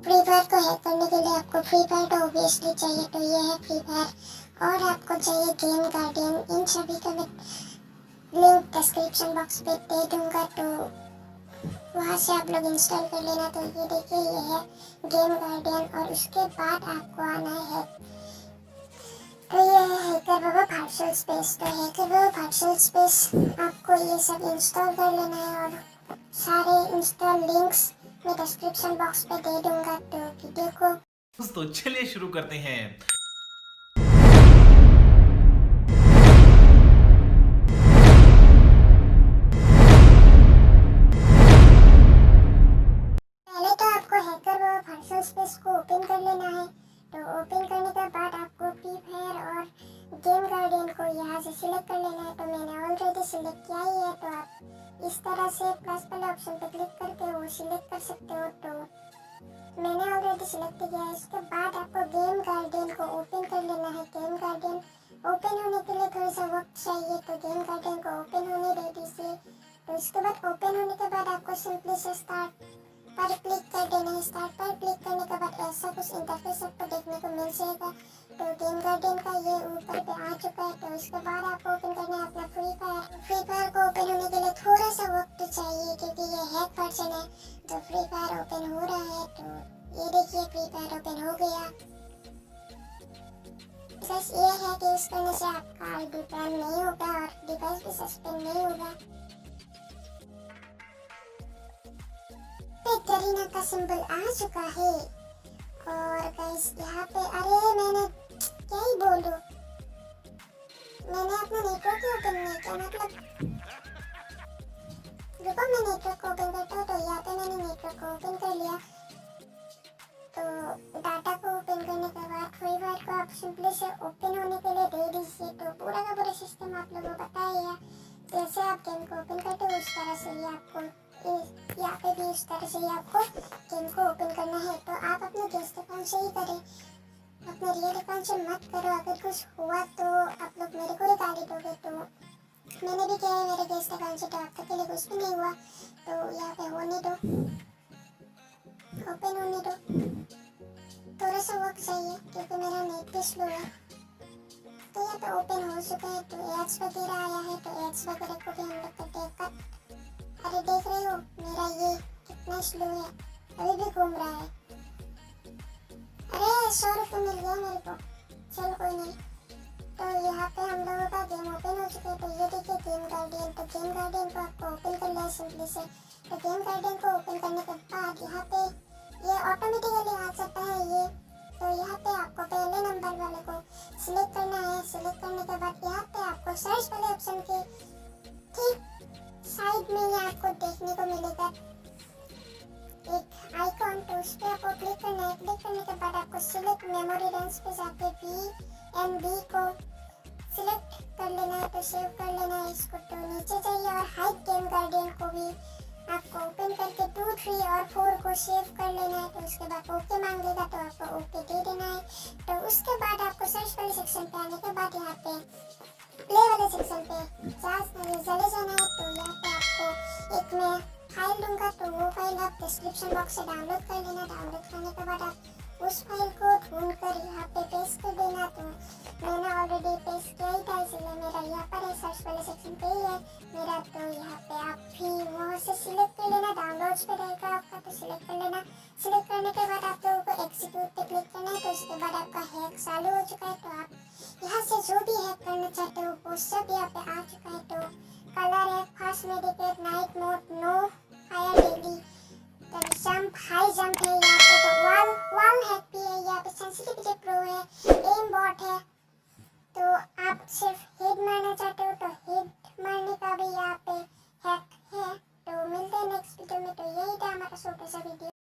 Free fire को hack करने के लिए आपको फ्री फायर तो ऑब्वियसली चाहिए, तो ये है फ्री फायर। और आपको चाहिए गेम गार्डियन। इन सभी का मैं लिंक डिस्क्रिप्शन बॉक्स पे दे दूंगा, तो वहाँ से आप लोग इंस्टॉल कर लेना। तो ये देखिए, ये है गेम गार्डियन। और उसके बाद आपको आना है, तो ये है हैकर बाबा पार्सल स्पेस। तो हैकर बाबा पार्सल स्पेस आपको ये सब इंस्टॉल कर लेना है, और सारे इंस्टॉल लिंक्स मैं डिस्क्रिप्शन बॉक्स पे दे दूंगा। तो वीडियो को दोस्तों चलिए शुरू करते हैं। पहले तो आपको हैकर बाबा पार्सल स्पेस को ओपन कर लेना है। तो ओपन करने के बाद आपको फ्री फायर और गेम गार्डियन को यहाँ से सिलेक्ट कर लेना है। तो मैंने ऑलरेडी सिलेक्ट किया ही है, तो आप इस तरह से प्लस वाले ऑप्शन पे क्लिक करके वो सिलेक्ट कर सकते हो। तो मैंने ऑलरेडी सिलेक्ट किया है। इसके बाद आपको गेम गार्डियन को ओपन कर लेना है। गेम गार्डियन ओपन होने के लिए थोड़ा सा वक्त चाहिए, तो गेम गार्डियन को ओपन होने दे दीजिए। तो इसके बाद ओपन होने के बाद आपको सिंपली से स्टार्ट पर क्लिक कर देना है। स्टार्ट पर क्लिक करने के बाद ऐसा कुछ इंटरफेस आपको देखने को मिल जाएगा। तो गेम गार्डियन का ये ऊपर पे आ चुका है। तो इसके बाद आपको ओपन करना है अपना फ्री फायर। फ्री फायर को ओपन होने के लिए थोड़ा सा वक्त चाहिए, क्योंकि ये हैक वर्जन है। तो फ्री फायर ओपन हो रहा है। तो ये देखिए, फ्री फायर ओपन हो गया। बस ये है कि यूज करने से आपका आईडी बैन नहीं होगा और डिवाइस भी सस्पेंड नहीं होगा। करीना का सिंबल आ चुका है। और गाइस यहाँ पे, अरे मैंने क्या ही बोलूं, मैंने अपना नेटवर्क ही ओपन नहीं किया। मतलब रुको, मैं नेटवर्क को ओपन करता हूँ। तो यहाँ पे मैंने नेटवर्क को ओपन कर लिया। तो डाटा को ओपन करने के बाद फ्री फायर को आप सिंपली से ओपन होने के लिए दे दीजिए। तो पूरा का पूरा सिस्टम आप लोगों को पता ही है। जैसे आप गेम को ओपन करते हो उस तरह से ही आपको यहाँ पे भी इस तरह से ही आपको गेम को ओपन करना है। तो आप अपने गेस्ट अकाउंट से ही करें, अपने रियल अकाउंट से मत करो। अगर कुछ हुआ तो आप लोग मेरे को ही गाली दोगे। तो मैंने भी किया है मेरे गेस्ट अकाउंट से, तो अब तक के लिए कुछ भी नहीं हुआ। तो यहाँ पे होने दो, ओपन होने दो। थोड़ा सा वक्त चाहिए क्योंकि मेरा नेट भी स्लो है। तो यहाँ पे ओपन हो चुका है। तो एड्स वगैरह आया है, तो एड्स वगैरह को भी हम लोग करते हैं कट। अरे देख रहे हो मेरा ये कितना स्लो है, अभी भी घूम रहा है। अरे 100 रुपये मिल गया मेरे को, चल कोई नहीं। तो यहाँ पे हम लोगों का गेम ओपन हो चुका है। तो ये देखिए गेम गार्डियन। तो गेम गार्डियन को आपको ओपन कर लिया है सिंपली से। तो गेम गार्डियन को ओपन करने के बाद यहाँ पे ये ऑटोमेटिकली आ जाता है ये। तो यहाँ पे आपको पहले नंबर वाले को सिलेक्ट करना है। सिलेक्ट करने के बाद यहाँ पे आपको सर्च वाले ऑप्शन के ठीक साइड में ये आपको देखने को मिलेगा एक आइकॉन। तो उस पर आपको क्लिक करना है। क्लिक करने के बाद आपको सिलेक्ट मेमोरी रेंज पे जाके VNB को सिलेक्ट कर लेना है। तो सेव कर लेना है इसको। तो नीचे जाइए और हाइड गेम गार्डियन को भी आपको ओपन करके 2, 3 और 4 को सेव कर लेना है। तो उसके बाद ओके मांगेगा, तो आपको ओके दे देना है। तो उसके बाद आपको सर्च वाले सेक्शन पे आने के बाद यहाँ पे प्ले वाले सेक्शन पे चले जाना है। तो यहाँ पे आपको एक मैं फाइल दूंगा, तो वो फाइल आप डिस्क्रिप्शन बॉक्स से डाउनलोड कर लेना। डाउनलोड करने के बाद आप उस फाइल को ढूंढ कर यहाँ पे पेस्ट कर देना। तो मैंने ऑलरेडी पेस्ट किया ही था, इसलिए मेरा यहाँ पर है, सर्च वाले सेक्शन पे ही है मेरा। तो यहाँ पे आप भी वहाँ से सिलेक्ट कर लेना, डाउनलोड्स पे रहेगा आपका, तो सिलेक्ट कर लेना। सिलेक्ट करने के बाद आप लोगों को एक्जीक्यूट पे क्लिक करना है। तो उसके बाद आपका हैक चालू हो चुका है। तो आप यहाँ से जो भी हैक करना चाहते हो वो सब यहाँ पे आ चुका है। तो कलर है, fast medicate, night mode, no fire daily, तो जंप, हाई जंप है यहाँ पे। तो वॉल हैक भी है यहाँ पे, सेंसिटिविटी प्रो है, एम बॉट है। तो आप सिर्फ हेड मारना चाहते हो तो हेड मारने का भी यहाँ पे हैक है। तो मिलते हैं नेक्स्ट वीडियो में। तो यही था हमारा छोटा सा वीडियो।